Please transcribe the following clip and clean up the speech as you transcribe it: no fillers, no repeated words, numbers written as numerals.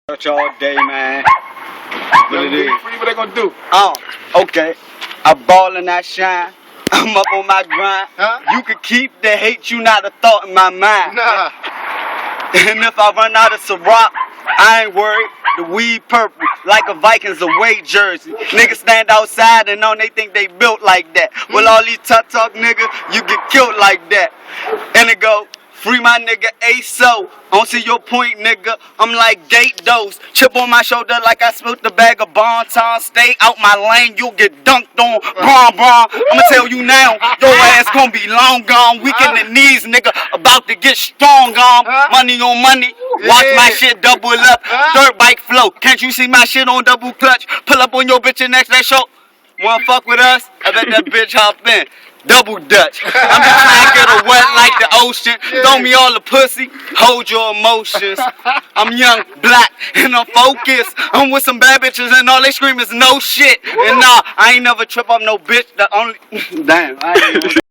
Church all day, man. What it is? What they gonna do? Okay. I ball and I shine. I'm up on my grind. Huh? You can keep the hate, you not a thought in my mind. Nah. And if I run out of Ciroc, I ain't worried. The weed purple, like a Vikings away jersey. Niggas stand outside and on they think they built like that. Well, all these talk nigga, you get killed like that. And it go, free my nigga ASO. I don't see your point, nigga. I'm like gate dose. Chip on my shoulder like I spilled the bag of Bonton. Stay out my lane, you'll get dunked on. Bron. I'ma tell you now, your ass gonna be long gone. Weak in the knees, nigga. About to get strong on. Money on money. Watch my shit double up. Dirt bike flow. Can't you see my shit on double clutch? Pull up on your bitch and next that show. Wanna fuck with us? I bet that bitch hop in. Double Dutch. I'm just trying to get her wet like the ocean. Throw me all the pussy. Hold your emotions. I'm young, black, and I'm focused. I'm with some bad bitches and all they scream is no shit. And nah, I ain't never trip up no bitch. The only damn. I ain't